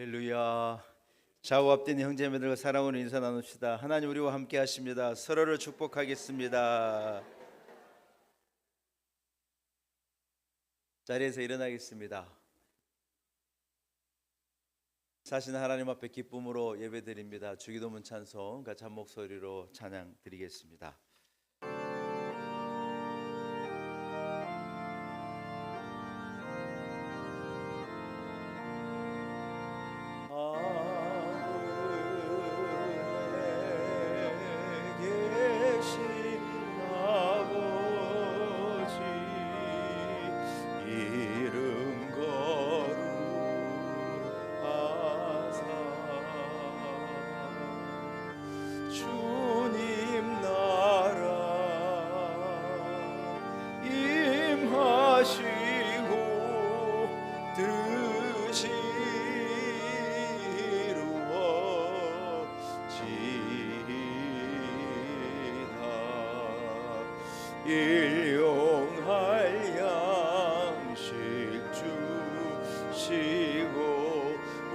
할렐루야. 좌우합된 형제매들과 사랑으로 인사 나눕시다. 하나님 우리와 함께 하십니다. 서로를 축복하겠습니다. 자리에서 일어나겠습니다. 사신 하나님 앞에 기쁨으로 예배드립니다. 주기도문 찬송 같이 한 목소리로 찬양 드리겠습니다. 일용할 양식 주시고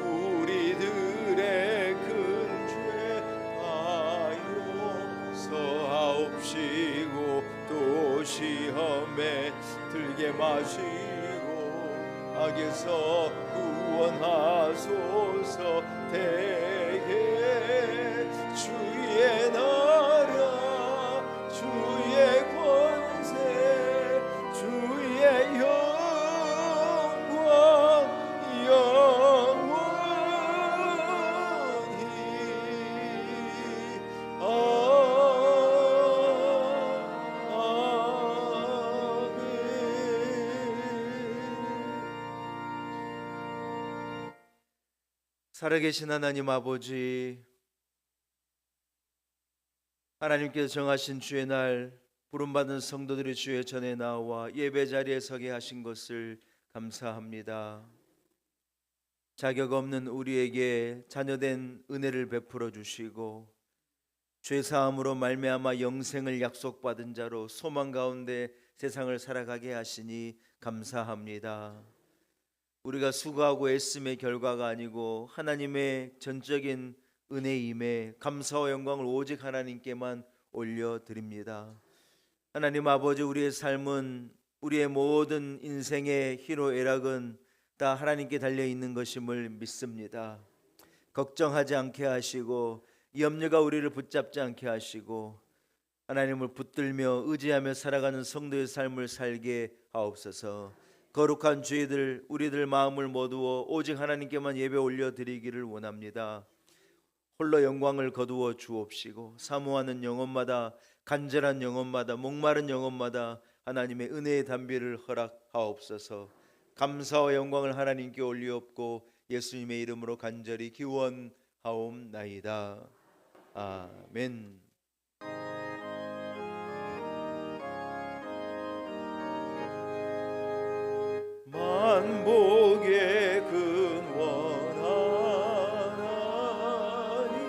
우리들의 큰 죄 다 용서하옵시고 또 시험에 들게 마시고 악에서 구원하소서. 대개 주의 나라 주의 권세 주의 영광 영원히 아멘. 살아계신 하나님 아버지, 하나님께서 정하신 주의 날 부름받은 성도들이 주의 전에 나와 예배 자리에 서게 하신 것을 감사합니다. 자격 없는 우리에게 자녀된 은혜를 베풀어 주시고 죄사함으로 말미암아 영생을 약속받은 자로 소망 가운데 세상을 살아가게 하시니 감사합니다. 우리가 수고하고 애씀의 결과가 아니고 하나님의 전적인 은혜임에 감사와 영광을 오직 하나님께만 올려드립니다. 하나님 아버지, 우리의 삶은, 우리의 모든 인생의 희로애락은 다 하나님께 달려있는 것임을 믿습니다. 걱정하지 않게 하시고 염려가 우리를 붙잡지 않게 하시고 하나님을 붙들며 의지하며 살아가는 성도의 삶을 살게 하옵소서. 거룩한 주의들 우리들 마음을 모두어 오직 하나님께만 예배 올려드리기를 원합니다. 홀로 영광을 거두어 주옵시고 사모하는 영혼마다, 간절한 영혼마다, 목마른 영혼마다 하나님의 은혜의 담비를 허락하옵소서. 감사와 영광을 하나님께 올리옵고 예수님의 이름으로 간절히 기원하옵나이다. 아멘. 만복의 근원 하나님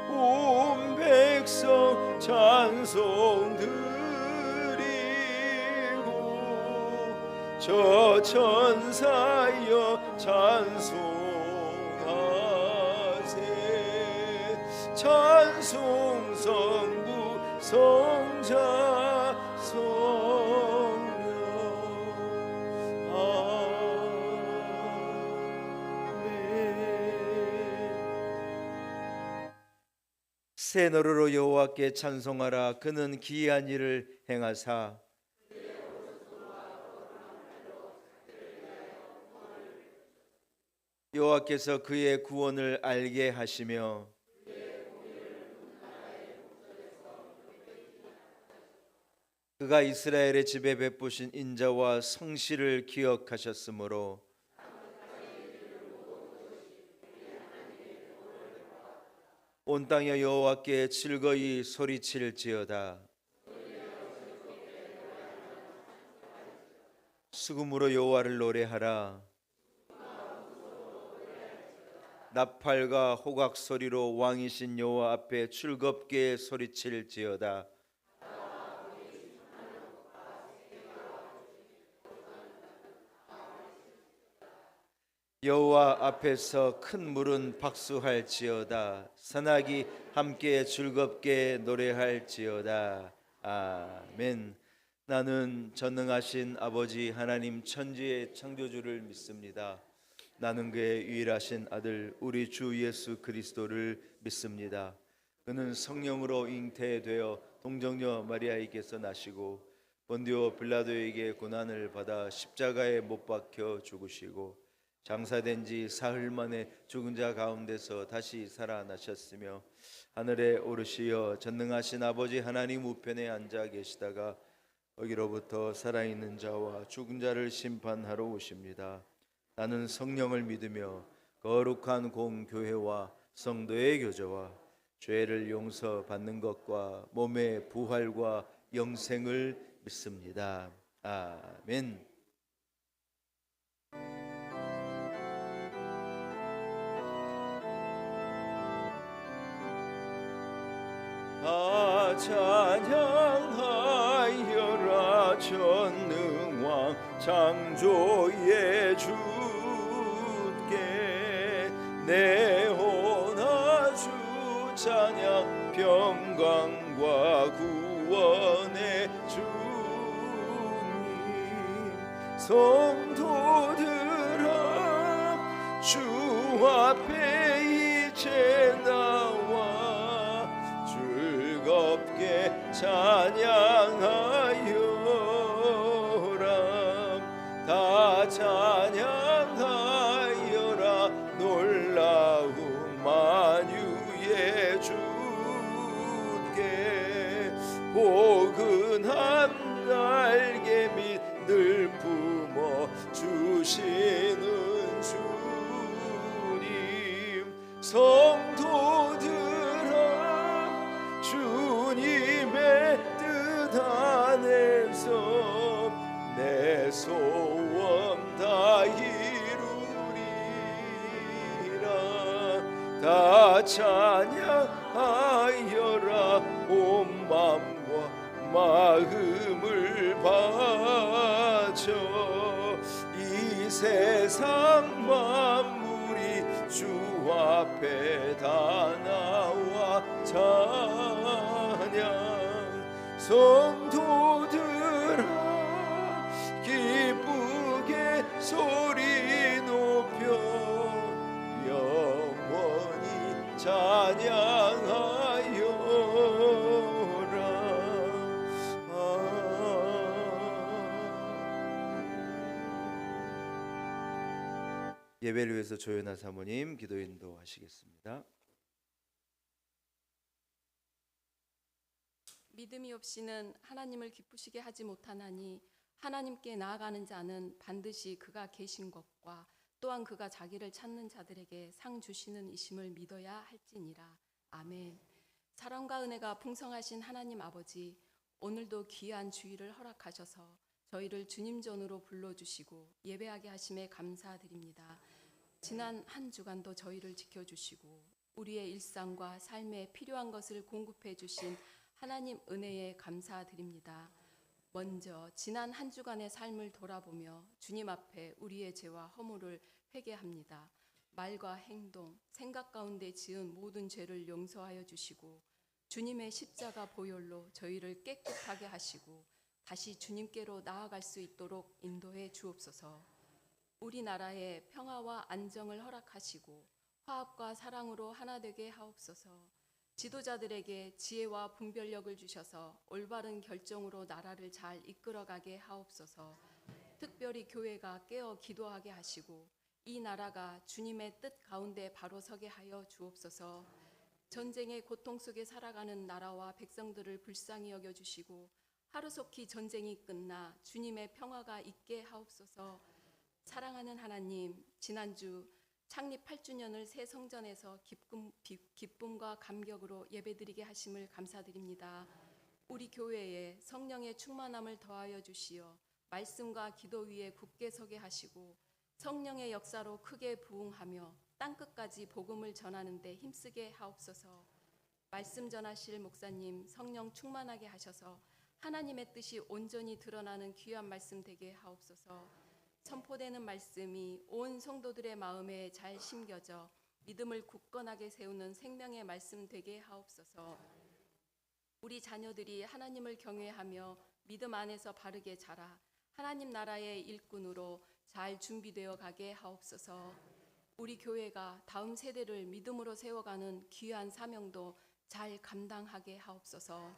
온 백성 찬송 드리고 저 천사여 찬송하세. 찬송 성부 성자 성령 새 노래로 여호와께 찬송하라. 그는 기이한 일을 행하사 여호와께서 그의 구원을 알게 하시며 그가 이스라엘의 집에 베푸신 인자와 성실을 기억하셨으므로 온 땅에 여호와께 즐거이 소리칠지어다. 수금으로 여호와를 노래하라. 나팔과 호각 소리로 왕이신 여호와 앞에 즐겁게 소리칠지어다. 여호와 앞에서 큰 물은 박수할지어다. 선악이 함께 즐겁게 노래할지어다. 아멘. 나는 전능하신 아버지 하나님 천지의 창조주를 믿습니다. 나는 그의 유일하신 아들 우리 주 예수 그리스도를 믿습니다. 그는 성령으로 잉태되어 동정녀 마리아에게서 나시고 본디오 빌라도에게 고난을 받아 십자가에 못 박혀 죽으시고 장사된 지 사흘 만에 죽은 자 가운데서 다시 살아나셨으며 하늘에 오르시어 전능하신 아버지 하나님 우편에 앉아 계시다가 거기로부터 살아있는 자와 죽은 자를 심판하러 오십니다. 나는 성령을 믿으며 거룩한 공교회와 성도의 교제와 죄를 용서받는 것과 몸의 부활과 영생을 믿습니다. 아멘. 다 찬양하여라 전능왕 창조의 주께 내 혼아 주 찬양 평강과 구원의 주님 성도들아 주 앞에 이제 나와 즐겁게 찬양하여라 다 찬양하여라 놀라운 만유의 주께 포근한 날개 밑 늘 품어 주시는 주님 성도들아 주님의 뜻 안에서 내 소원 다 이루리라 다 찬양하여라 온 마음과 마음을 바쳐 이 세상 만물이 주 앞에 다 나와 찬양 성도들아 기쁘게 소리 높여 영원히 찬양하여라 예배를 위해서 조연아 사모님 기도 인도하시겠습니다. 믿음이 없이는 하나님을 기쁘시게 하지 못하나니 하나님께 나아가는 자는 반드시 그가 계신 것과 또한 그가 자기를 찾는 자들에게 상 주시는 이심을 믿어야 할지니라. 아멘. 사랑과 은혜가 풍성하신 하나님 아버지, 오늘도 귀한 주일을 허락하셔서 저희를 주님 전으로 불러주시고 예배하게 하심에 감사드립니다. 지난 한 주간도 저희를 지켜주시고 우리의 일상과 삶에 필요한 것을 공급해 주신 하나님 은혜에 감사드립니다. 먼저 지난 한 주간의 삶을 돌아보며 주님 앞에 우리의 죄와 허물을 회개합니다. 말과 행동, 생각 가운데 지은 모든 죄를 용서하여 주시고 주님의 십자가 보혈로 저희를 깨끗하게 하시고 다시 주님께로 나아갈 수 있도록 인도해 주옵소서. 우리나라에 평화와 안정을 허락하시고 화합과 사랑으로 하나 되게 하옵소서. 지도자들에게 지혜와 분별력을 주셔서 올바른 결정으로 나라를 잘 이끌어가게 하옵소서. 특별히 교회가 깨어 기도하게 하시고 이 나라가 주님의 뜻 가운데 바로 서게 하여 주옵소서. 전쟁의 고통 속에 살아가는 나라와 백성들을 불쌍히 여겨주시고 하루속히 전쟁이 끝나 주님의 평화가 있게 하옵소서. 사랑하는 하나님, 지난주 창립 8주년을 새 성전에서 기쁨과 감격으로 예배드리게 하심을 감사드립니다. 우리 교회에 성령의 충만함을 더하여 주시어 말씀과 기도 위에 굳게 서게 하시고 성령의 역사로 크게 부흥하며 땅끝까지 복음을 전하는 데 힘쓰게 하옵소서. 말씀 전하실 목사님 성령 충만하게 하셔서 하나님의 뜻이 온전히 드러나는 귀한 말씀 되게 하옵소서. 선포되는 말씀이 온 성도들의 마음에 잘 심겨져 믿음을 굳건하게 세우는 생명의 말씀 되게 하옵소서. 우리 자녀들이 하나님을 경외하며 믿음 안에서 바르게 자라 하나님 나라의 일꾼으로 잘 준비되어 가게 하옵소서. 우리 교회가 다음 세대를 믿음으로 세워가는 귀한 사명도 잘 감당하게 하옵소서.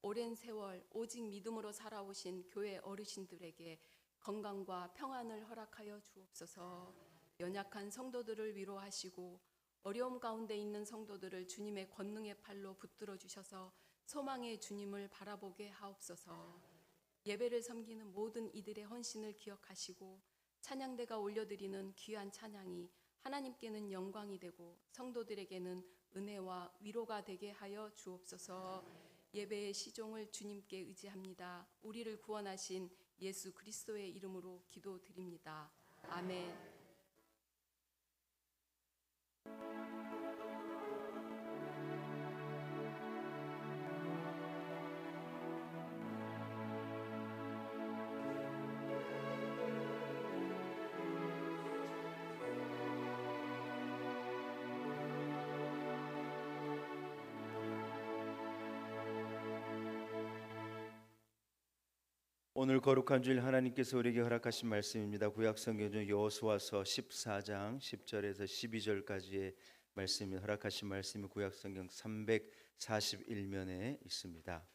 오랜 세월 오직 믿음으로 살아오신 교회 어르신들에게 건강과 평안을 허락하여 주옵소서. 연약한 성도들을 위로하시고 어려움 가운데 있는 성도들을 주님의 권능의 팔로 붙들어 주셔서 소망의 주님을 바라보게 하옵소서. 예배를 섬기는 모든 이들의 헌신을 기억하시고 찬양대가 올려드리는 귀한 찬양이 하나님께는 영광이 되고 성도들에게는 은혜와 위로가 되게 하여 주옵소서. 예배의 시종을 주님께 의지합니다. 우리를 구원하신 예수 그리스도의 이름으로 기도드립니다. 아멘. 오늘 거룩한 주일 하나님께서 우리에게 허락하신 말씀입니다. 구약성경 중 여호수아서 14장 10절에서 12절까지의 말씀이 허락하신 말씀이 구약성경 341면에 있습니다.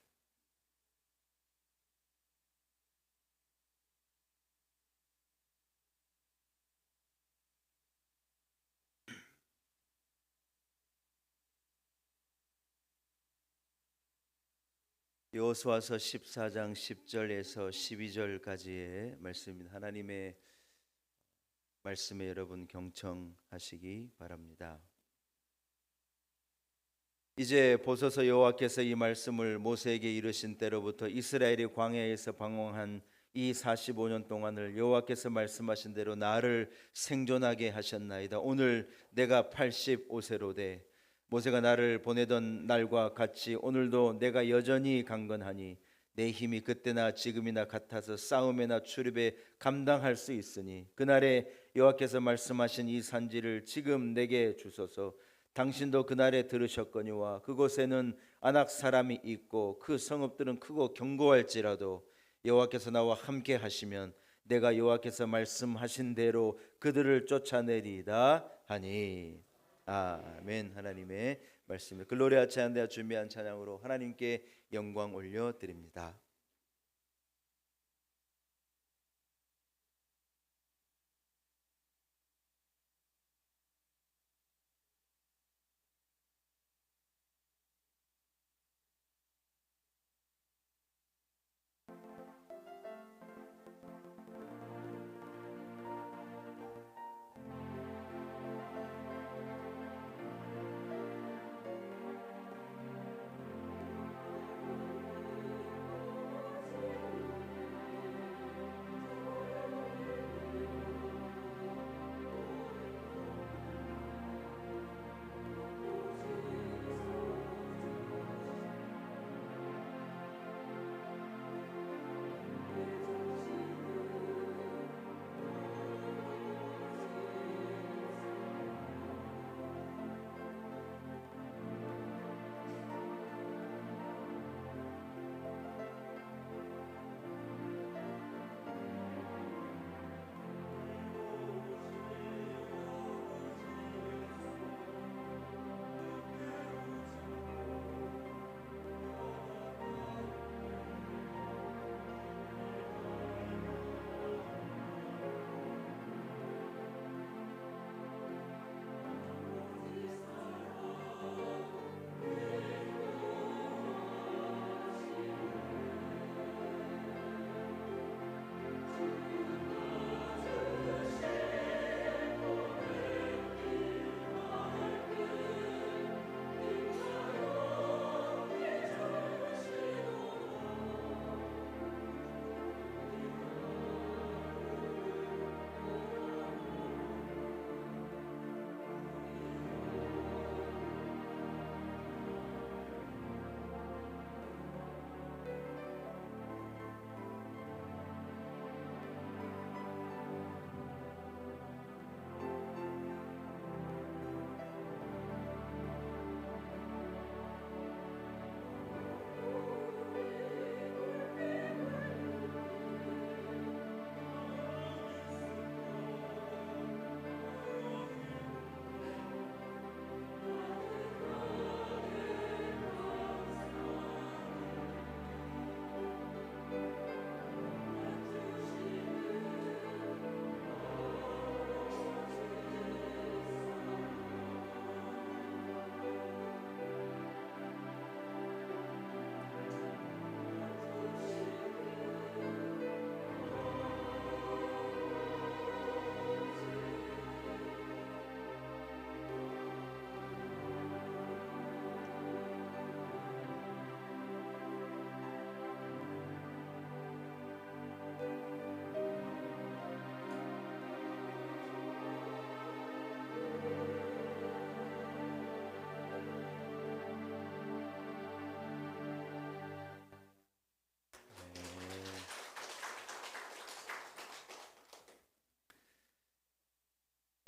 여호수아서 14장 10절에서 12절까지의 말씀입니다. 하나님의 말씀에 여러분 경청하시기 바랍니다. 이제 보소서 여호와께서 이 말씀을 모세에게 이르신 때로부터 이스라엘이 광야에서 방황한 이 45년 동안을 여호와께서 말씀하신 대로 나를 생존하게 하셨나이다. 오늘 내가 85세로 돼 모세가 나를 보내던 날과 같이 오늘도 내가 여전히 강건하니 내 힘이 그때나 지금이나 같아서 싸움에나 출입에 감당할 수 있으니 그날에 여호와께서 말씀하신 이 산지를 지금 내게 주소서. 당신도 그날에 들으셨거니와 그곳에는 아낙 사람이 있고 그 성읍들은 크고 견고할지라도 여호와께서 나와 함께 하시면 내가 여호와께서 말씀하신 대로 그들을 쫓아내리이다 하니. 아멘. 하나님의 말씀을 글로리아 찬양대가 준비한 찬양으로 하나님께 영광 올려드립니다.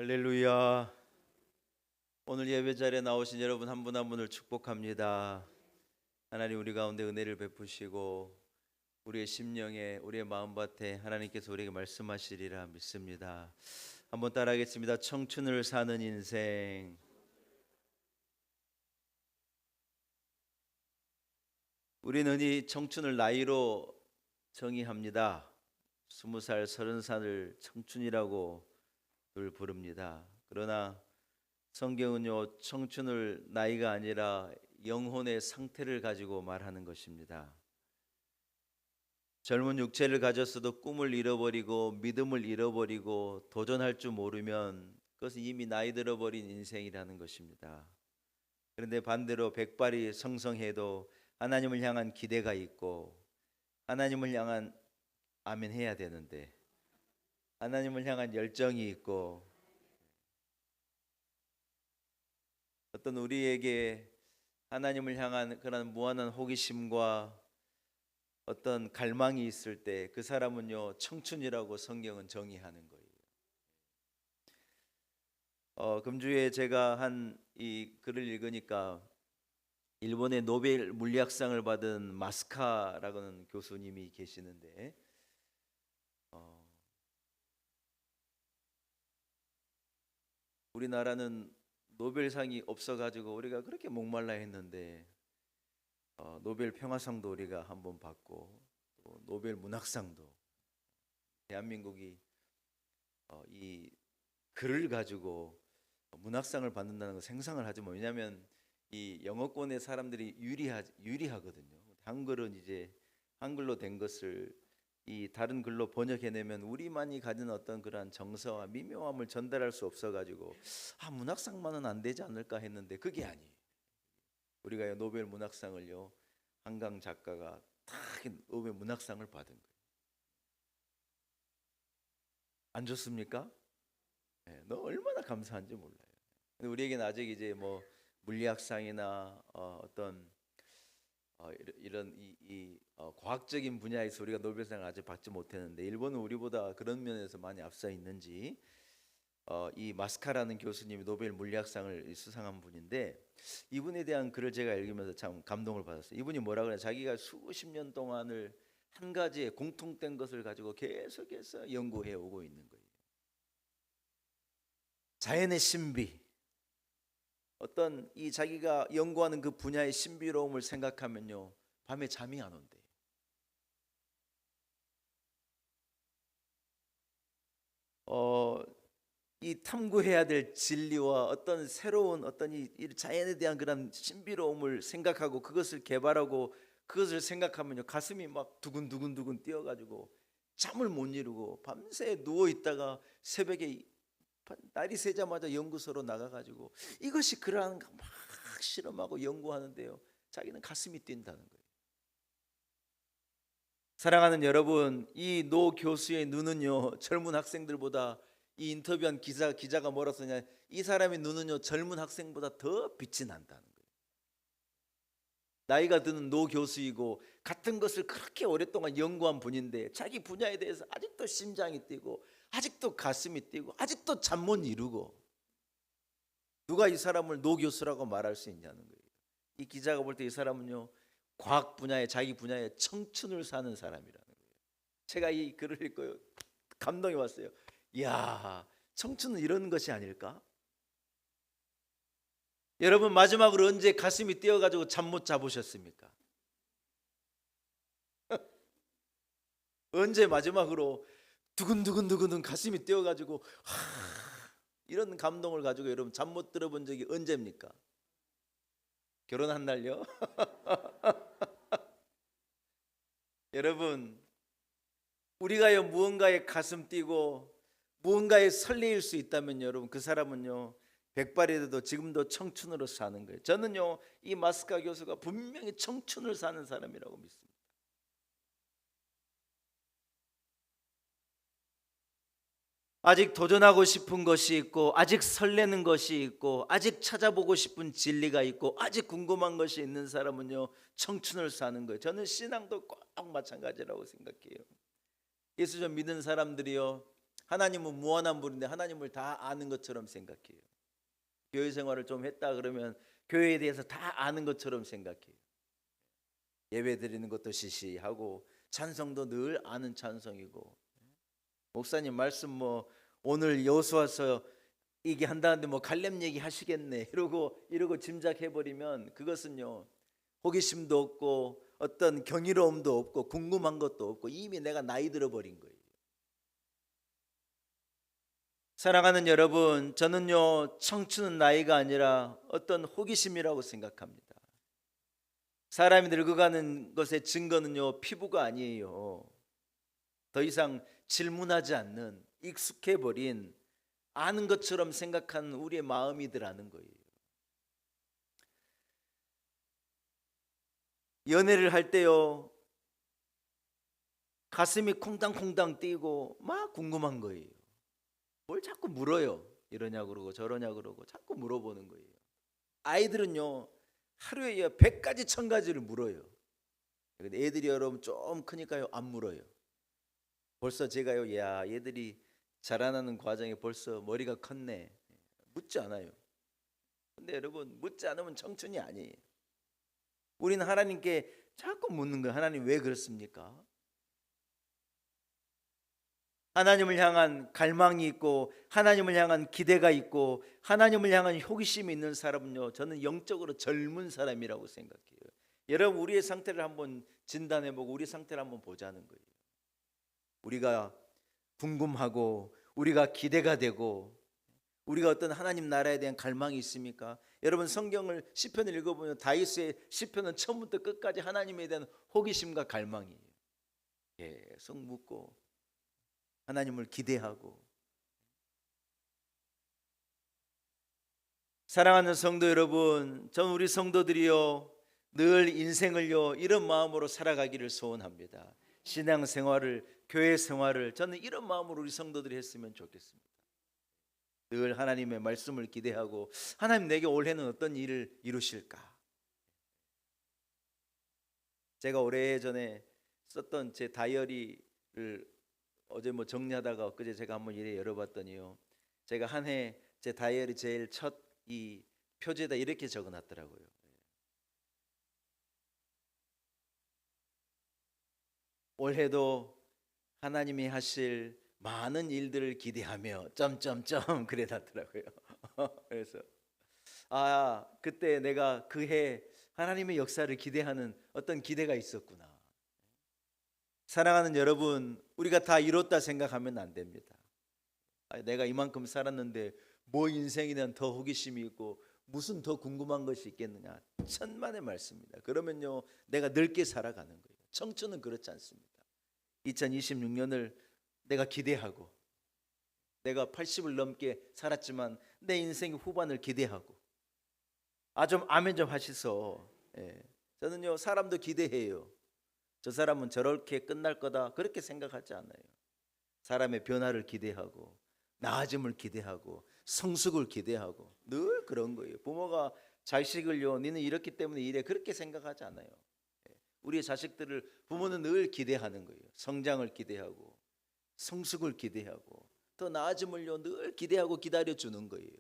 할렐루야. 오늘 예배 자리에 나오신 여러분 한 분 한 분을 축복합니다. 하나님 우리 가운데 은혜를 베푸시고 우리의 심령에 우리의 마음밭에 하나님께서 우리에게 말씀하시리라 믿습니다. 한번 따라하겠습니다. 청춘을 사는 인생. 우리는 흔히 청춘을 나이로 정의합니다. 20살, 30살을 청춘이라고 늘 부릅니다. 그러나 성경은요, 청춘을 나이가 아니라 영혼의 상태를 가지고 말하는 것입니다. 젊은 육체를 가졌어도 꿈을 잃어버리고 믿음을 잃어버리고 도전할 줄 모르면 그것은 이미 나이 들어버린 인생이라는 것입니다. 그런데 반대로 백발이 성성해도 하나님을 향한 기대가 있고 하나님을 향한 아멘 해야 되는데 하나님을 향한 열정이 있고 어떤 우리에게 하나님을 향한 그런 무한한 호기심과 어떤 갈망이 있을 때 그 사람은요 청춘이라고 성경은 정의하는 거예요. 금주에 제가 한 이 글을 읽으니까 일본의 노벨 물리학상을 받은 마스카라는 교수님이 계시는데 우리나라는 노벨상이 없어가지고 우리가 그렇게 목말라 했는데 노벨 평화상도 우리가 한번 받고 또 노벨 문학상도 대한민국이 이 글을 가지고 문학상을 받는다는 거 생각을 하지 뭐. 왜냐하면 이 영어권의 사람들이 유리하거든요. 한글은 이제 한글로 된 것을 이 다른 글로 번역해내면 우리만이 가진 어떤 그러한 정서와 미묘함을 전달할 수 없어가지고 문학상만은 안 되지 않을까 했는데 그게 아니에요. 우리가 노벨 문학상을요 한강 작가가 딱 노벨 문학상을 받은 거예요. 안 좋습니까? 네, 너 얼마나 감사한지 몰라요. 근데 우리에게는 아직 이제 뭐 물리학상이나 어떤 이런 과학적인 분야에서 우리가 노벨상을 아직 받지 못했는데 일본은 우리보다 그런 면에서 많이 앞서 있는지 이 마스카라는 교수님이 노벨 물리학상을 수상한 분인데 이분에 대한 글을 제가 읽으면서 참 감동을 받았어요. 이분이 뭐라 그래요? 자기가 수십 년 동안을 한 가지의 공통된 것을 가지고 계속해서 연구해 오고 있는 거예요. 자연의 신비, 어떤 이 자기가 연구하는 그 분야의 신비로움을 생각하면요 밤에 잠이 안 온대요. 이 탐구해야 될 진리와 어떤 새로운 어떤 이 자연에 대한 그런 신비로움을 생각하고 그것을 개발하고 그것을 생각하면요 가슴이 막 두근두근 뛰어가지고 잠을 못 이루고 밤새 누워 있다가 새벽에 날이 새자마자 연구소로 나가가지고 이것이 그러한 거 막 실험하고 연구하는데요 자기는 가슴이 뛴다는 거예요. 사랑하는 여러분, 이 노 교수의 눈은요 젊은 학생들보다 이 인터뷰한 기자가 뭐라 쓰냐, 이 사람의 눈은요 젊은 학생보다 더 빛이 난다는 거예요. 나이가 드는 노 교수이고 같은 것을 그렇게 오랫동안 연구한 분인데 자기 분야에 대해서 아직도 심장이 뛰고 아직도 가슴이 뛰고 아직도 잠 못 이루고 누가 이 사람을 노 교수라고 말할 수 있냐는 거예요. 이 기자가 볼 때 이 사람은요 과학 분야에 자기 분야에 청춘을 사는 사람이라는 거예요. 제가 이 글을 읽고 감동이 왔어요. 이야, 청춘은 이런 것이 아닐까? 여러분 마지막으로 언제 가슴이 뛰어가지고 잠 못 자보셨습니까? 언제 마지막으로 두근두근 가슴이 뛰어가지고 이런 감동을 가지고 여러분 잠 못 들어본 적이 언제입니까? 결혼한 날요? 여러분 우리가요 무언가에 가슴 뛰고 무언가에 설레일 수 있다면 여러분 그 사람은요 백발이 돼도 지금도 청춘으로 사는 거예요. 저는요 이 마스카 교수가 분명히 청춘을 사는 사람이라고 믿습니다. 아직 도전하고 싶은 것이 있고 아직 설레는 것이 있고 아직 찾아보고 싶은 진리가 있고 아직 궁금한 것이 있는 사람은요 청춘을 사는 거예요. 저는 신앙도 꼭 마찬가지라고 생각해요. 예수 좀 믿는 사람들이요 하나님은 무한한 분인데 하나님을 다 아는 것처럼 생각해요. 교회 생활을 좀 했다 그러면 교회에 대해서 다 아는 것처럼 생각해요. 예배 드리는 것도 시시하고 찬송도 늘 아는 찬송이고, 목사님 말씀 뭐 오늘 여호수아서 이게 한다는데 뭐 갈렙 얘기 하시겠네 이러고 짐작해 버리면 그것은요, 호기심도 없고 어떤 경이로움도 없고 궁금한 것도 없고 이미 내가 나이 들어 버린 거예요. 사랑하는 여러분, 저는요 청춘은 나이가 아니라 어떤 호기심이라고 생각합니다. 사람이 늙어가는 것의 증거는요 피부가 아니에요. 더 이상 질문하지 않는, 익숙해 버린, 아는 것처럼 생각하는 우리의 마음이더라는 거예요. 연애를 할 때요 가슴이 콩당콩당 뛰고 막 궁금한 거예요. 뭘 자꾸 물어요. 이러냐 그러고 저러냐 그러고 자꾸 물어보는 거예요. 아이들은요 하루에 100가지 1000가지를 물어요. 근데 애들이 여러분 좀 크니까요 안 물어요. 벌써 제가요, 야 얘들이 자라나는 과정에 벌써 머리가 컸네, 묻지 않아요. 근데 여러분, 묻지 않으면 청춘이 아니에요. 우리는 하나님께 자꾸 묻는 거예요. 하나님 왜 그렇습니까? 하나님을 향한 갈망이 있고 하나님을 향한 기대가 있고 하나님을 향한 호기심이 있는 사람은요, 저는 영적으로 젊은 사람이라고 생각해요. 여러분, 우리의 상태를 한번 진단해보고 우리 상태를 한번 보자는 거예요. 우리가 궁금하고 우리가 기대가 되고 우리가 어떤 하나님 나라에 대한 갈망이 있습니까? 여러분, 성경을 시편을 읽어보면 다윗의 시편은 처음부터 끝까지 하나님에 대한 호기심과 갈망이에요. 계속 묻고 하나님을 기대하고. 사랑하는 성도 여러분, 전 우리 성도들이요 늘 인생을요 이런 마음으로 살아가기를 소원합니다. 신앙생활을, 교회 생활을 저는 이런 마음으로 우리 성도들이 했으면 좋겠습니다. 늘 하나님의 말씀을 기대하고 하나님 내게 올해는 어떤 일을 이루실까. 제가 오래전에 썼던 제 다이어리를 어제 뭐 정리하다가 엊그제 제가 한번 이래 열어봤더니요, 제가 한 해 제 다이어리 제일 첫 이 표지에다 이렇게 적어놨더라고요. 올해도 하나님이 하실 많은 일들을 기대하며 점점점 그래놨더라고요. 그래서 그때 내가 그 해 하나님의 역사를 기대하는 어떤 기대가 있었구나. 사랑하는 여러분, 우리가 다 이뤘다 생각하면 안 됩니다. 내가 이만큼 살았는데 뭐 인생에 대한 더 호기심이 있고 무슨 더 궁금한 것이 있겠느냐. 천만의 말씀입니다. 그러면요 내가 늙게 살아가는 거예요. 청춘은 그렇지 않습니다. 2026년을 내가 기대하고, 내가 80을 넘게 살았지만 내 인생의 후반을 기대하고. 좀 아멘 좀 하시소. 저는요 사람도 기대해요. 저 사람은 저렇게 끝날 거다 그렇게 생각하지 않아요. 사람의 변화를 기대하고 나아짐을 기대하고 성숙을 기대하고 늘 그런 거예요. 부모가 자식을요 너는 이렇기 때문에 이래 그렇게 생각하지 않아요. 우리의 자식들을 부모는 늘 기대하는 거예요. 성장을 기대하고 성숙을 기대하고 더 나아짐을요 늘 기대하고 기다려주는 거예요.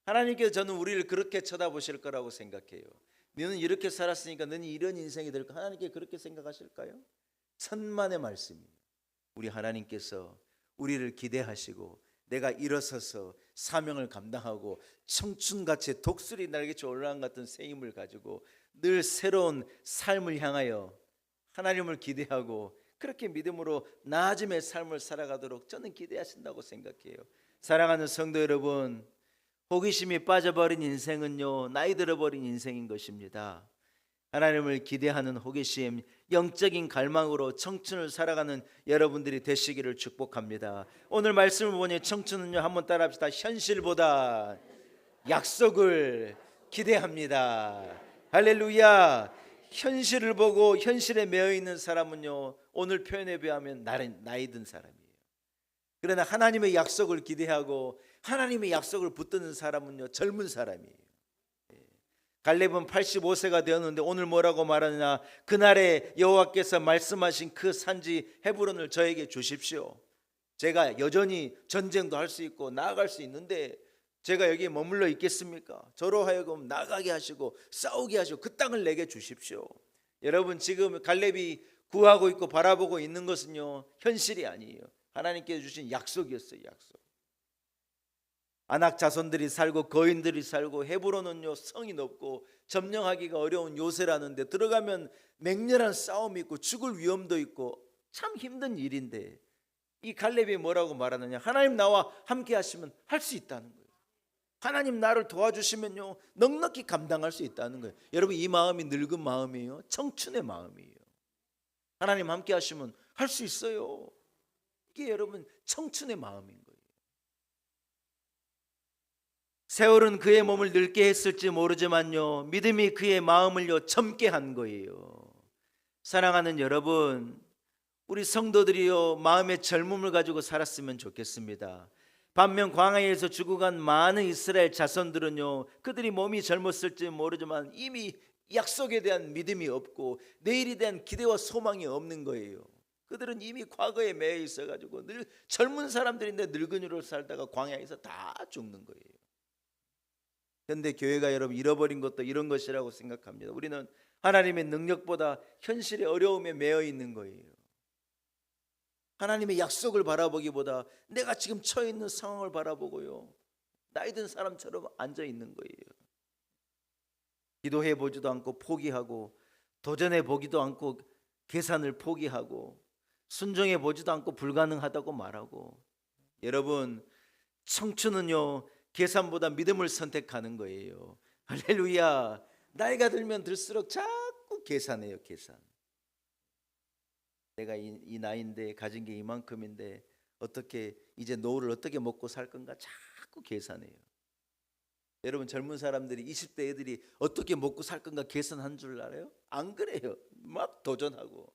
하나님께서 저는 우리를 그렇게 쳐다보실 거라고 생각해요. 너는 이렇게 살았으니까 너는 이런 인생이 될까? 하나님께 그렇게 생각하실까요? 천만의 말씀이에요. 우리 하나님께서 우리를 기대하시고 내가 일어서서 사명을 감당하고 청춘같이 독수리 날개쳐 올라간 같은 새 힘을 가지고 늘 새로운 삶을 향하여 하나님을 기대하고 그렇게 믿음으로 나아짐의 삶을 살아가도록 저는 기대하신다고 생각해요. 사랑하는 성도 여러분, 호기심이 빠져버린 인생은요 나이 들어버린 인생인 것입니다. 하나님을 기대하는 호기심, 영적인 갈망으로 청춘을 살아가는 여러분들이 되시기를 축복합니다. 오늘 말씀을 보니 청춘은요, 한번 따라합시다. 현실보다 약속을 기대합니다. 할렐루야. 현실을 보고 현실에 매여 있는 사람은요 오늘 표현에 비하면 나이 든 사람이에요. 그러나 하나님의 약속을 기대하고 하나님의 약속을 붙드는 사람은요 젊은 사람이에요. 갈렙은 85세가 되었는데 오늘 뭐라고 말하느냐. 그날에 여호와께서 말씀하신 그 산지 헤브론을 저에게 주십시오. 제가 여전히 전쟁도 할 수 있고 나아갈 수 있는데 제가 여기에 머물러 있겠습니까? 저로 하여금 나가게 하시고 싸우게 하시고 그 땅을 내게 주십시오. 여러분, 지금 갈렙이 구하고 있고 바라보고 있는 것은요, 현실이 아니에요. 하나님께서 주신 약속이었어요. 약속. 아낙 자손들이 살고 거인들이 살고 헤브론은요 성이 높고 점령하기가 어려운 요새라는데 들어가면 맹렬한 싸움이 있고 죽을 위험도 있고 참 힘든 일인데 이 갈렙이 뭐라고 말하느냐? 하나님 나와 함께 하시면 할 수 있다는 거예요. 하나님 나를 도와주시면요 넉넉히 감당할 수 있다는 거예요. 여러분, 이 마음이 늙은 마음이에요? 청춘의 마음이에요. 하나님 함께 하시면 할 수 있어요. 이게 여러분 청춘의 마음인 거예요. 세월은 그의 몸을 늙게 했을지 모르지만요 믿음이 그의 마음을요 젊게 한 거예요. 사랑하는 여러분, 우리 성도들이요 마음의 젊음을 가지고 살았으면 좋겠습니다. 반면 광야에서 죽어간 많은 이스라엘 자손들은요 그들이 몸이 젊었을지 모르지만 이미 약속에 대한 믿음이 없고 내일에 대한 기대와 소망이 없는 거예요. 그들은 이미 과거에 매여 있어가지고 늘 젊은 사람들인데 늙은이로 살다가 광야에서 다 죽는 거예요. 현대 교회가 여러분 잃어버린 것도 이런 것이라고 생각합니다. 우리는 하나님의 능력보다 현실의 어려움에 매여 있는 거예요. 하나님의 약속을 바라보기보다 내가 지금 처해 있는 상황을 바라보고요 나이 든 사람처럼 앉아 있는 거예요. 기도해 보지도 않고 포기하고 도전해 보기도 않고 계산을 포기하고 순종해 보지도 않고 불가능하다고 말하고. 여러분, 청춘은요 계산보다 믿음을 선택하는 거예요. 할렐루야. 나이가 들면 들수록 자꾸 계산해요. 계산. 내가 이 나이인데 가진 게 이만큼인데 어떻게 이제 노후를 어떻게 먹고 살 건가 자꾸 계산해요. 여러분, 젊은 사람들이 20대 애들이 어떻게 먹고 살 건가 계산한 줄 알아요? 안 그래요. 막 도전하고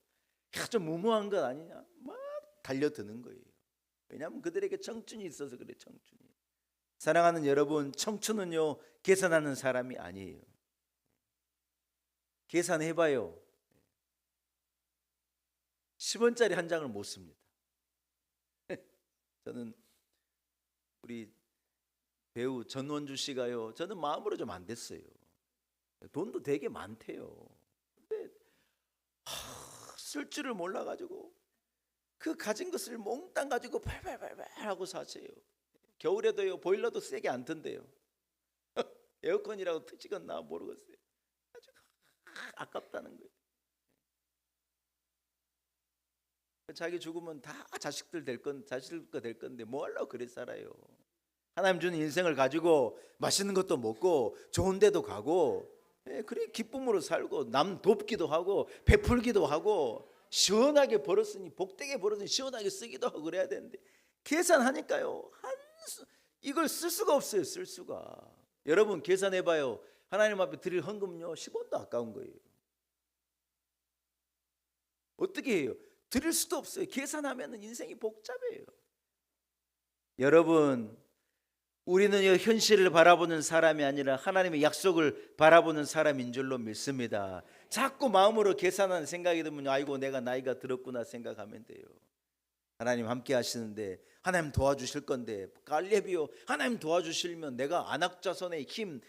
좀 무모한 것 아니냐 막 달려드는 거예요. 왜냐하면 그들에게 청춘이 있어서 그래. 청춘이. 사랑하는 여러분, 청춘은요 계산하는 사람이 아니에요. 계산해봐요. 10원짜리 한 장을 못 씁니다. 저는 우리 배우 전원주 씨가요 저는 마음으로 좀 안 됐어요. 돈도 되게 많대요. 근데 쓸 줄을 몰라가지고 그 가진 것을 몽땅 가지고 팔팔팔팔 하고 사세요. 겨울에도요 보일러도 세게 안 튼대요. 에어컨이라고 트지겠나 모르겠어요. 아주 아깝다는 거예요. 자기 죽으면 다 자식들 될 건데 뭐 하려고 그래 살아요. 하나님 주는 인생을 가지고 맛있는 것도 먹고 좋은 데도 가고 그래 기쁨으로 살고 남 돕기도 하고 베풀기도 하고 시원하게 벌었으니 복되게 벌었으니 시원하게 쓰기도 하고 그래야 되는데 계산하니까요 이걸 쓸 수가 없어요. 쓸 수가. 여러분 계산해봐요. 하나님 앞에 드릴 헌금요 10원도 아까운 거예요. 어떻게 해요? 드릴 수도 없어요. 계산하면 인생이 복잡해요. 여러분, 우리는 현실을 바라보는 사람이 아니라 하나님의 약속을 바라보는 사람인 줄로 믿습니다. 자꾸 마음으로 계산하는 생각이 들면 아이고 내가 나이가 들었구나 생각하면 돼요. 하나님 함께 하시는데 하나님 도와주실 건데 갈렙이요 하나님 도와주시면 내가 아낙 자손의 힘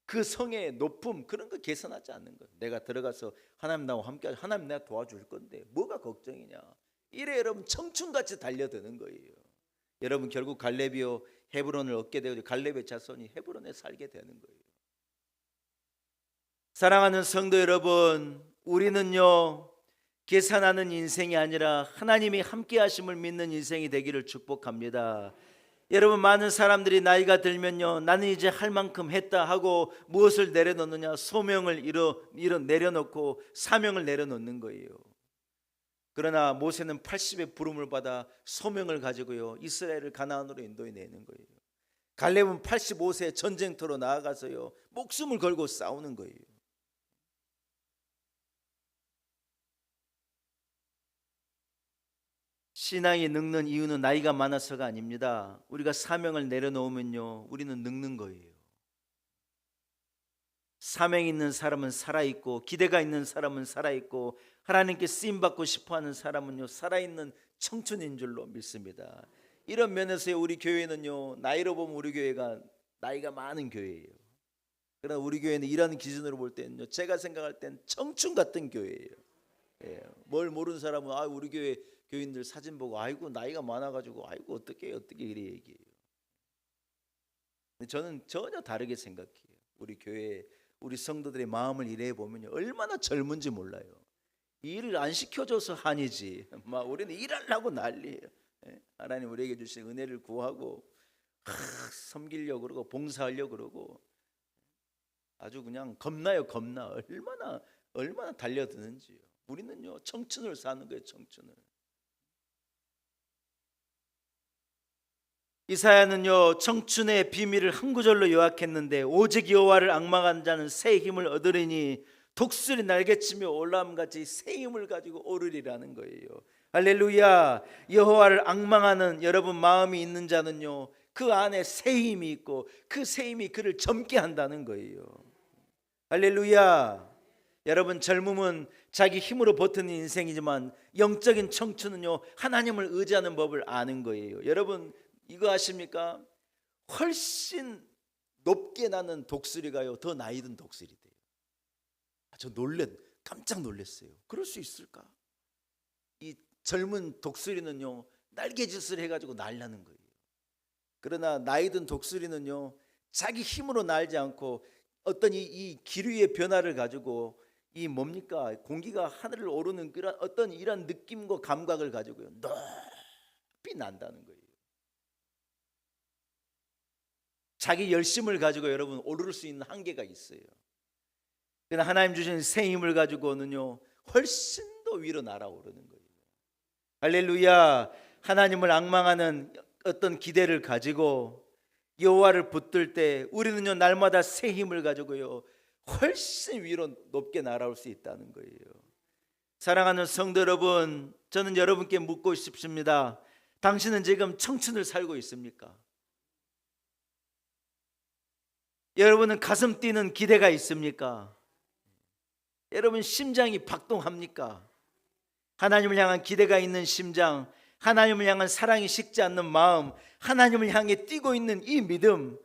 그 성의 높음 그런 거 계산하지 않는 거예요. 내가 들어가서 하나님 나와 함께 하나님 내가 도와줄 건데 뭐가 걱정이냐. 이래 여러분 청춘같이 달려드는 거예요. 여러분 결국 갈렙이요 헤브론을 얻게 되고 갈렙의 자손이 헤브론에 살게 되는 거예요. 사랑하는 성도 여러분, 우리는요 계산하는 인생이 아니라 하나님이 함께 하심을 믿는 인생이 되기를 축복합니다. 여러분, 많은 사람들이 나이가 들면요 나는 이제 할 만큼 했다 하고 무엇을 내려놓느냐? 소명을 내려놓고 사명을 내려놓는 거예요. 그러나 모세는 80의 부름을 받아 소명을 가지고요 이스라엘을 가나안으로 인도해내는 거예요. 갈렙은 85세 전쟁터로 나아가서요 목숨을 걸고 싸우는 거예요. 신앙이 늙는 이유는 나이가 많아서가 아닙니다. 우리가 사명을 내려놓으면요 우리는 늙는 거예요. 사명 있는 사람은 살아있고 기대가 있는 사람은 살아있고 하나님께 쓰임받고 싶어하는 사람은요 살아있는 청춘인 줄로 믿습니다. 이런 면에서 우리 교회는요, 나이로 보면 우리 교회가 나이가 많은 교회예요. 그러나 우리 교회는 이런 기준으로 볼 때는요, 제가 생각할 땐 청춘 같은 교회예요. 예, 뭘 모르는 사람은 우리 교회 교인들 사진 보고 아이고 나이가 많아가지고 아이고 어떻게 이래 얘기해요. 근데 저는 전혀 다르게 생각해요. 우리 교회 우리 성도들의 마음을 이래 보면요, 얼마나 젊은지 몰라요. 일을 안 시켜줘서 한이지 막 우리는 일하려고 난리예요. 예, 하나님 우리에게 주신 은혜를 구하고 섬기려고 그러고 봉사하려고 그러고 아주 그냥 겁나요. 겁나. 얼마나 달려드는지요. 우리는요, 청춘을 사는 거예요. 청춘을. 이사야는요, 청춘의 비밀을 한 구절로 요약했는데, 오직 여호와를 앙망한 자는 새 힘을 얻으리니 독수리 날개치며 올라옴같이 새 힘을 가지고 오르리라는 거예요. 할렐루야. 여호와를 앙망하는 여러분 마음이 있는 자는요, 그 안에 새 힘이 있고 그 새 힘이 그를 젊게 한다는 거예요. 할렐루야. 여러분, 젊음은 자기 힘으로 버티는 인생이지만 영적인 청춘은요, 하나님을 의지하는 법을 아는 거예요. 여러분 이거 아십니까? 훨씬 높게 나는 독수리가요, 더 나이 든 독수리 돼요. 저 깜짝 놀랐어요. 그럴 수 있을까? 이 젊은 독수리는요, 날개짓을 해가지고 날라는 거예요. 그러나 나이 든 독수리는요, 자기 힘으로 날지 않고 어떤 이 기류의 변화를 가지고 이 뭡니까? 공기가 하늘을 오르는 그런 어떤 이런 느낌과 감각을 가지고요, 높이 난다는 거예요. 자기 열심을 가지고 여러분 오를 수 있는 한계가 있어요. 그러나 하나님 주신 새 힘을 가지고는요, 훨씬 더 위로 날아오르는 거예요. 할렐루야. 하나님을 앙망하는 어떤 기대를 가지고 여호와를 붙들 때 우리는요, 날마다 새 힘을 가지고요, 훨씬 위로 높게 날아올 수 있다는 거예요. 사랑하는 성도 여러분, 저는 여러분께 묻고 싶습니다. 당신은 지금 청춘을 살고 있습니까? 여러분은 가슴 뛰는 기대가 있습니까? 여러분 심장이 박동합니까? 하나님을 향한 기대가 있는 심장, 하나님을 향한 사랑이 식지 않는 마음, 하나님을 향해 뛰고 있는 이 믿음,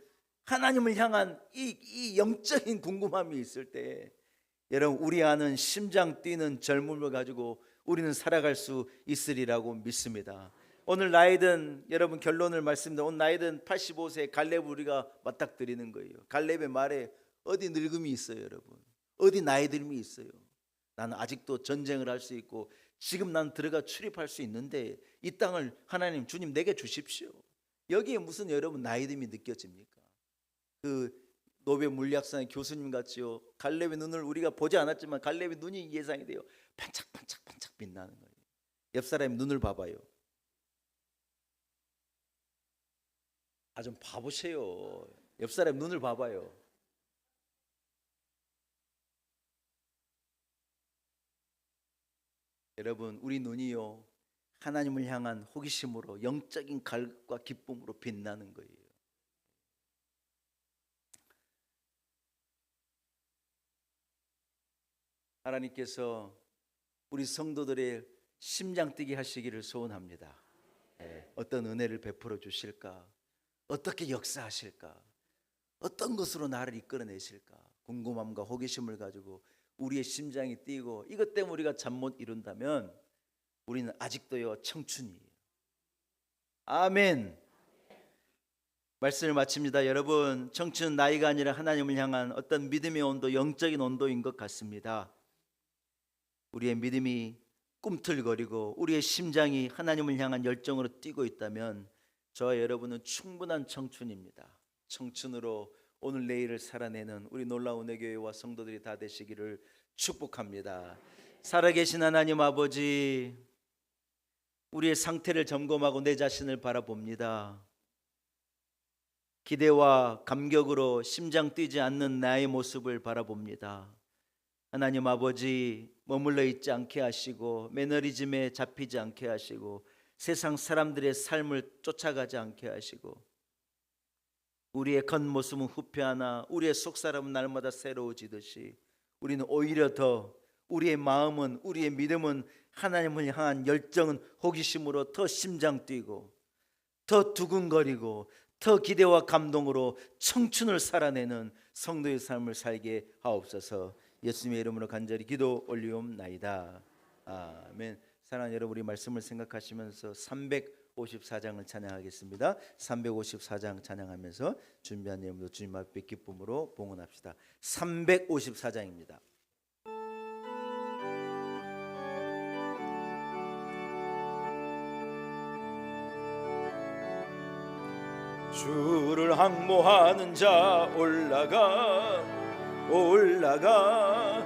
하나님을 향한 이 영적인 궁금함이 있을 때 여러분 우리 안은 심장 뛰는 젊음을 가지고 우리는 살아갈 수 있으리라고 믿습니다. 오늘 나이든 여러분 결론을 말씀드립니다. 오늘 나이든 85세 갈렙 우리가 맞닥뜨리는 거예요. 갈렙의 말에 어디 늙음이 있어요, 여러분? 어디 나이 듦이 있어요? 나는 아직도 전쟁을 할 수 있고 지금 난 들어가 출입할 수 있는데 이 땅을 하나님 주님 내게 주십시오. 여기에 무슨 여러분 나이 듦이 느껴집니까? 그 노벨 물리학상의 교수님 같이요, 갈렙의 눈을 우리가 보지 않았지만 갈렙의 눈이 예상이 돼요. 반짝반짝반짝 빛나는 거예요. 옆 사람의 눈을 봐봐요. 좀 봐보세요. 옆 사람 눈을 봐봐요. 여러분 우리 눈이요, 하나님을 향한 호기심으로 영적인 갈급과 기쁨으로 빛나는 거예요. 하나님께서 우리 성도들의 심장 뛰게 하시기를 소원합니다. 어떤 은혜를 베풀어 주실까? 어떻게 역사하실까? 어떤 것으로 나를 이끌어내실까? 궁금함과 호기심을 가지고 우리의 심장이 뛰고 이것 때문에 우리가 잠 못 이룬다면 우리는 아직도요 청춘이에요. 아멘. 말씀을 마칩니다. 여러분, 청춘은 나이가 아니라 하나님을 향한 어떤 믿음의 온도, 영적인 온도인 것 같습니다. 우리의 믿음이 꿈틀거리고 우리의 심장이 하나님을 향한 열정으로 뛰고 있다면 저와 여러분은 충분한 청춘입니다. 청춘으로 오늘 내일을 살아내는 우리 놀라운 은혜교회와 성도들이 다 되시기를 축복합니다. 살아계신 하나님 아버지, 우리의 상태를 점검하고 내 자신을 바라봅니다. 기대와 감격으로 심장 뛰지 않는 나의 모습을 바라봅니다. 하나님 아버지, 머물러 있지 않게 하시고 매너리즘에 잡히지 않게 하시고 세상 사람들의 삶을 쫓아가지 않게 하시고 우리의 겉모습은 후패하나 우리의 속사람은 날마다 새로워지듯이 우리는 오히려 더 우리의 마음은, 우리의 믿음은 하나님을 향한 열정은 호기심으로 더 심장 뛰고 더 두근거리고 더 기대와 감동으로 청춘을 살아내는 성도의 삶을 살게 하옵소서. 예수님의 이름으로 간절히 기도 올리옵나이다. 아멘. 사랑하는 여러분, 우리 말씀을 생각하시면서 354장을 찬양하겠습니다. 354장 찬양하면서 준비한 예물로 주님 앞에 기쁨으로 봉헌합시다. 354장입니다. 주를 항모하는 자 올라가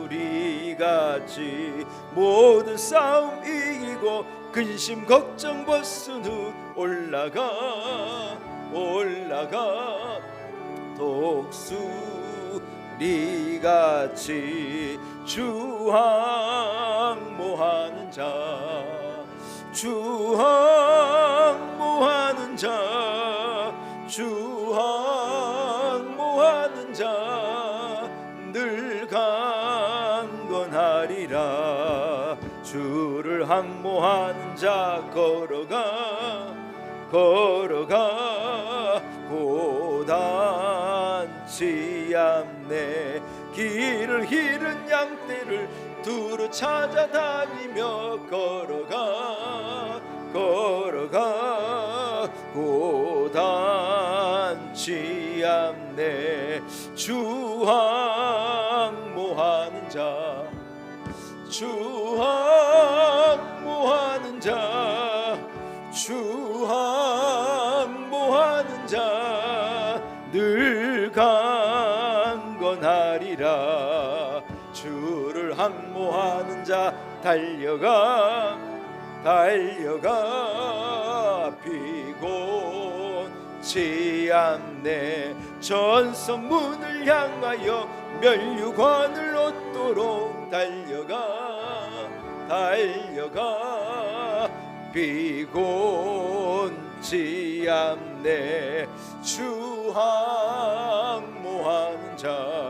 독수리같이 모든 싸움 이기고 근심 걱정 벗은 후 올라가 독수리같이 주 항모하는 자 항모하는 자 늘 강건하리라. 주를 항모하는 자 걸어가 고단치 않네. 길을 잃은 양떼를 두루 찾아다니며 걸어가 고단치 않네. 주 항모하는 자 늘 강건하리라. 주를 항모하는 자 달려가 피곤치 않네. 전성문을 향하여 면류관을 얻도록 달려가 피곤치 않네. 주 항모하는 자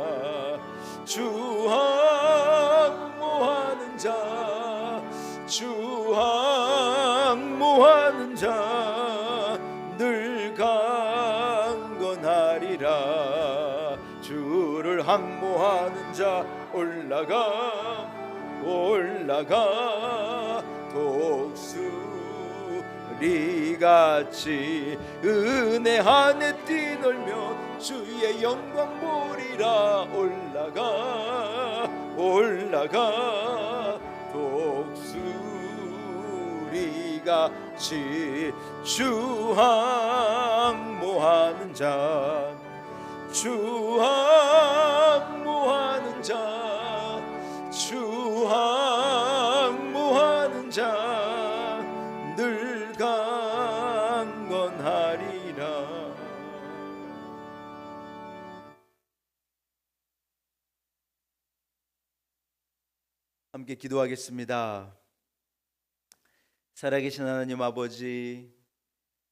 늘 강건하리라. 주를 항모하는 자 올라가 독수리같이 은혜 안에 뛰놀며 주의 영광 보리라. 올라가 독수리같이 주 항모하는 자 늘 강건하리라. 함께 기도하겠습니다. 살아계신 하나님 아버지,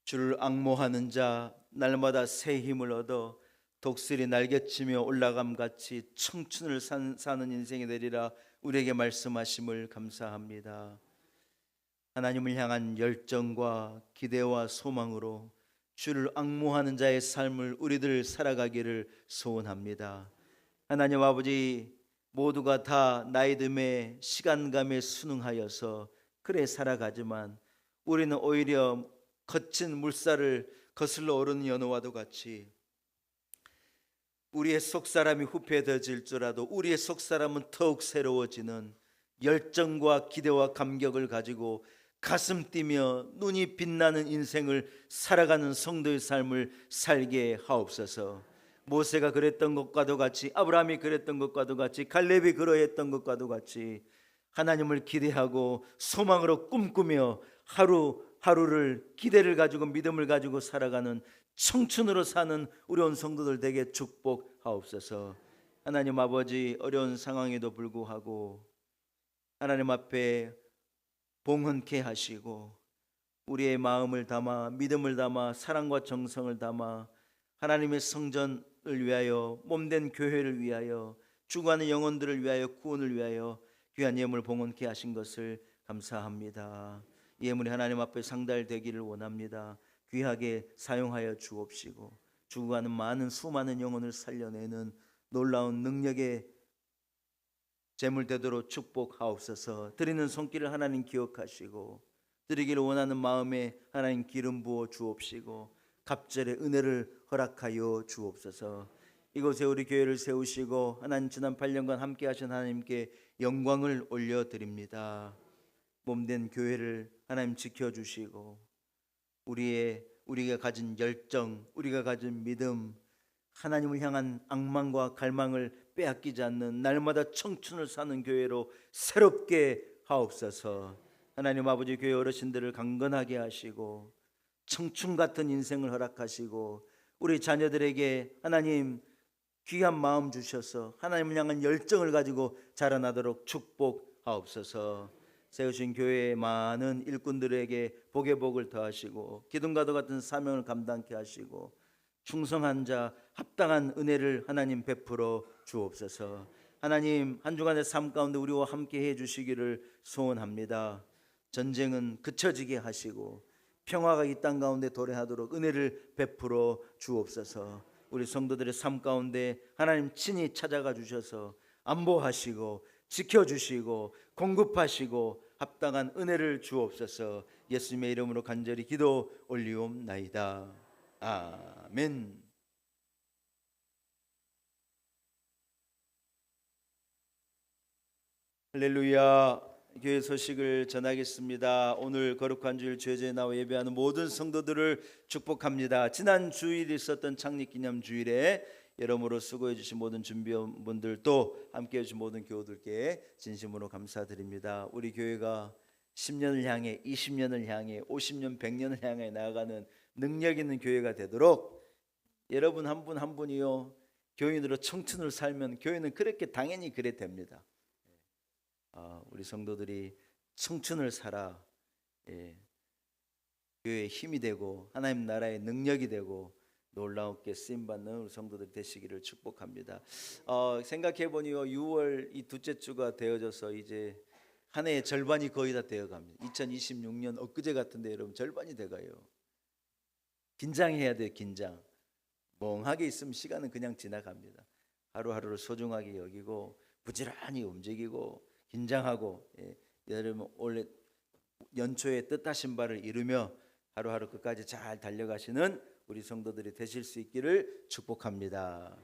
주를 앙모하는 자 날마다 새 힘을 얻어 독수리 날개치며 올라감같이 청춘을 사는 인생이 되리라 우리에게 말씀하심을 감사합니다. 하나님을 향한 열정과 기대와 소망으로 주를 앙모하는 자의 삶을 우리들 살아가기를 소원합니다. 하나님 아버지, 모두가 다 나이듦에 시간감에 순응하여서 그래 살아가지만 우리는 오히려 거친 물살을 거슬러 오르는 연어와도 같이 우리의 속사람이 후패해질지라도 우리의 속사람은 더욱 새로워지는 열정과 기대와 감격을 가지고 가슴 뛰며 눈이 빛나는 인생을 살아가는 성도의 삶을 살게 하옵소서. 모세가 그랬던 것과도 같이, 아브라함이 그랬던 것과도 같이, 갈렙이 그러했던 것과도 같이 하나님을 기대하고 소망으로 꿈꾸며 하루하루를 기대를 가지고 믿음을 가지고 살아가는 청춘으로 사는 우리 온 성도들 되게 축복하옵소서. 하나님 아버지, 어려운 상황에도 불구하고 하나님 앞에 봉헌케 하시고 우리의 마음을 담아 믿음을 담아 사랑과 정성을 담아 하나님의 성전을 위하여 몸된 교회를 위하여 죽어가는 영혼들을 위하여 구원을 위하여 귀한 예물 봉헌케 하신 것을 감사합니다. 이 예물이 하나님 앞에 상달되기를 원합니다. 귀하게 사용하여 주옵시고 죽어가는 많은 수많은 영혼을 살려내는 놀라운 능력의 재물 되도록 축복하옵소서. 드리는 손길을 하나님 기억하시고 드리기를 원하는 마음에 하나님 기름 부어 주옵시고 갑절의 은혜를 허락하여 주옵소서. 이곳에 우리 교회를 세우시고 하나님 지난 8년간 함께 하신 하나님께 영광을 올려드립니다. 몸된 교회를 하나님 지켜주시고 우리가 가진 열정, 우리가 가진 믿음, 하나님을 향한 악망과 갈망을 빼앗기지 않는 날마다 청춘을 사는 교회로 새롭게 하옵소서. 하나님 아버지, 교회 어르신들을 강건하게 하시고 청춘 같은 인생을 허락하시고 우리 자녀들에게 하나님 귀한 마음 주셔서 하나님을 향한 열정을 가지고 자라나도록 축복하옵소서. 세우신 교회의 많은 일꾼들에게 복의 복을 더하시고 기둥과도 같은 사명을 감당케 하시고 충성한 자 합당한 은혜를 하나님 베풀어 주옵소서. 하나님 한 주간의 삶 가운데 우리와 함께 해 주시기를 소원합니다. 전쟁은 그쳐지게 하시고 평화가 이 땅 가운데 도래하도록 은혜를 베풀어 주옵소서. 우리 성도들의 삶 가운데 하나님 친히 찾아가 주셔서 안보하시고 지켜주시고 공급하시고 합당한 은혜를 주옵소서. 예수님의 이름으로 간절히 기도 올리옵나이다. 아멘. 할렐루야. 교회 소식을 전하겠습니다. 오늘 거룩한 주일 주일에 나와 예배하는 모든 성도들을 축복합니다. 지난 주일 있었던 창립기념 주일에 여러모로 수고해 주신 모든 준비원분들도 함께 해 주신 모든 교우들께 진심으로 감사드립니다. 우리 교회가 10년을 향해 20년을 향해 50년 100년을 향해 나아가는 능력 있는 교회가 되도록 여러분 한 분 한 분이요 교인으로 청춘을 살면 교회는 그렇게 당연히 그래 됩니다. 우리 성도들이 청춘을 살아 교회의 힘이 되고 하나님 나라의 능력이 되고 놀라웠게 쓰임받는 우리 성도들 되시기를 축복합니다. 생각해보니요 6월 이 둘째 주가 되어져서 이제 한 해의 절반이 거의 다 되어갑니다. 2026년 엊그제 같은데 여러분 절반이 돼가요. 긴장해야 돼요. 긴장. 멍하게 있으면 시간은 그냥 지나갑니다. 하루하루를 소중하게 여기고 부지런히 움직이고 긴장하고 여러분 원래 연초에 뜻하신 바를 이루며 하루하루 끝까지 잘 달려가시는 우리 성도들이 되실 수 있기를 축복합니다.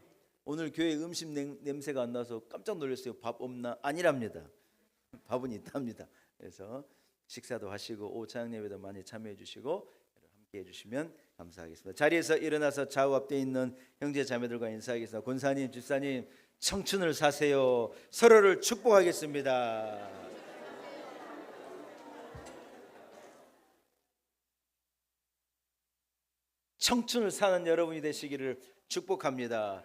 오늘 교회 음식 냄새가 안 나서 깜짝 놀랐어요. 밥 없나? 아니랍니다. 밥은 있답니다. 그래서 식사도 하시고 오후 찬양 예배도 많이 참여해 주시고 함께 해주시면 감사하겠습니다. 자리에서 일어나서 좌우 앞에 있는 형제 자매들과 인사하겠습니다. 권사님, 집사님 청춘을 사세요. 서로를 축복하겠습니다. 청춘을 사는 여러분이 되시기를 축복합니다.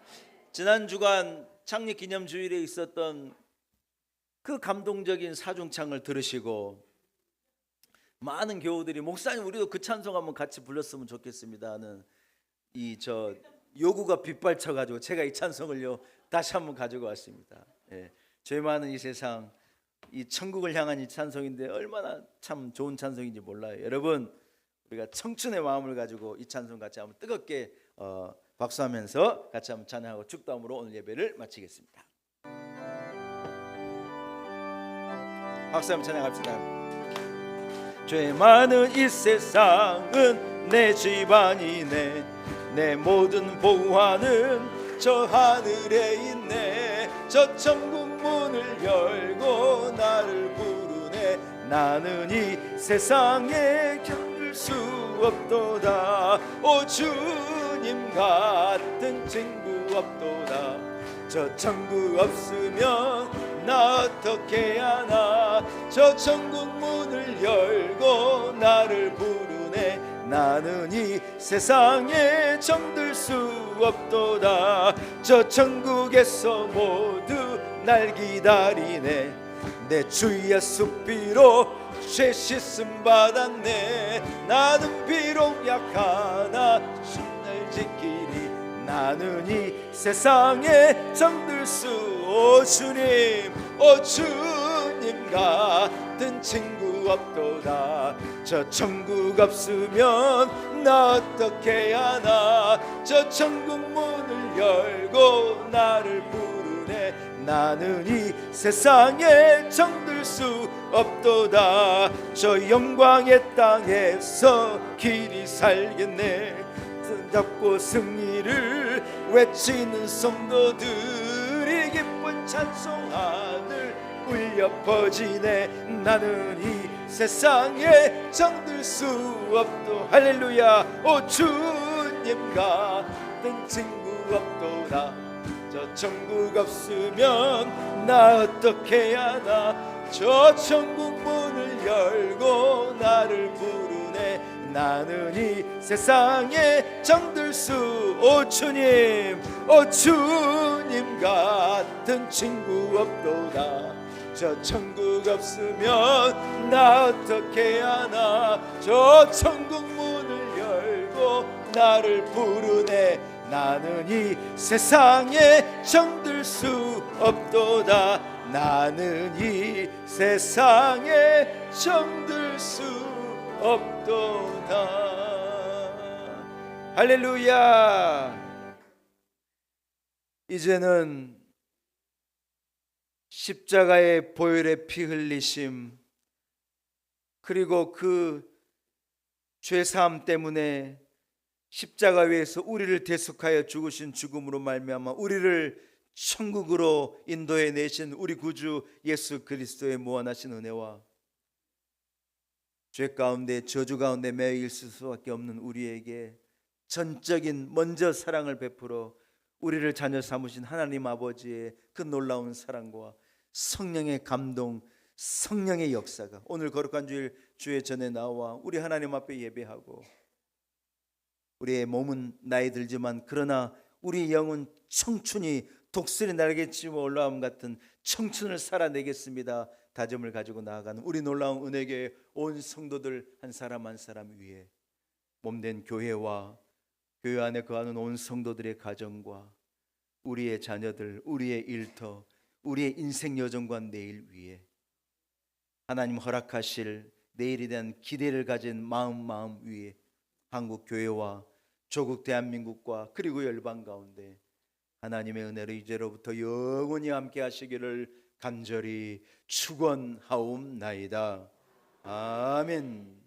지난 주간 창립 기념 주일에 있었던 그 감동적인 사중창을 들으시고 많은 교우들이 목사님 우리도 그 찬송 한번 같이 불렀으면 좋겠습니다 하는 요구가 빗발쳐 가지고 제가 이 찬송을요 다시 한번 가지고 왔습니다. 죄 많은 이 세상 이 천국을 향한 이 찬송인데 얼마나 참 좋은 찬송인지 몰라요. 여러분 우리가 청춘의 마음을 가지고 이 찬송 같이 한번 뜨겁게 박수하면서 같이 한번 찬양하고 축도함으로 오늘 예배를 마치겠습니다. 박수 한번 찬양합시다. 죄 많은 이 세상은 내 집안이네. 내 모든 보화는 저 하늘에 있네. 저 천국 문을 열고 나를 부르네. 나는 이 세상에 견딜 수 없도다. 오 주님 같은 친구 없도다. 저 천국 없으면 나 어떻게 하나. 저 천국 문을 열고 나를 부르네. 나는 이 세상에 정들 수 없도다. 저 천국에서 모두 날 기다리네. 내 주 예수 피로 죄 씻음 받았네. 나는 비록 약하나 주 날 지키리. 나는 이 세상에 정들 수. 오 주님, 오 주님 같은 친구 없도다. 저 천국 없으면 나 어떻게 하나. 저 천국 문을 열고 나를 부르네. 나는 이 세상에 정들 수 없도다. 저 영광의 땅에서 길이 살겠네. 잡고 승리를 외치는 성도들이 기쁜 찬송하늘 울려 퍼지네. 나는 이 세상에 정들 수 없도. 할렐루야. 오 주님 같은 친구 없도다. 저 천국 없으면 나 어떻게 하나. 저 천국 문을 열고 나를 부르네. 나는 이 세상에 정들 수. 오 주님 같은 친구 없도다. 저 천국 없으면 나 어떻게 하나. 저 천국 문을 열고 나를 부르네. 나는 이 세상에 정들 수 없도다. 나는 이 세상에 정들 수 없도다. 할렐루야. 이제는 십자가의 보혈의 피 흘리심, 그리고 그 죄사함 때문에 십자가 위에서 우리를 대속하여 죽으신 죽음으로 말미암아 우리를 천국으로 인도해 내신 우리 구주 예수 그리스도의 무한하신 은혜와 죄 가운데 저주 가운데 매여 있을 수밖에 없는 우리에게 전적인 먼저 사랑을 베풀어 우리를 자녀 삼으신 하나님 아버지의 그 놀라운 사랑과 성령의 감동, 성령의 역사가 오늘 거룩한 주일 주의 전에 나와 우리 하나님 앞에 예배하고, 우리의 몸은 나이 들지만 그러나 우리 영은 청춘이 독수리 날개 치며 올라옴 같은 청춘을 살아내겠습니다 다짐을 가지고 나아가는 우리 놀라운 은혜교회 온 성도들 한 사람 한 사람 위에 몸된 교회와 교회 안에 거하는 온 성도들의 가정과 우리의 자녀들, 우리의 일터, 우리의 인생 여정과 내일 위에 하나님 허락하실 내일에 대한 기대를 가진 마음 위에 한국 교회와 조국 대한민국과 그리고 열방 가운데 하나님의 은혜로 이제로부터 영원히 함께 하시기를 간절히 축원하옵나이다. 아멘.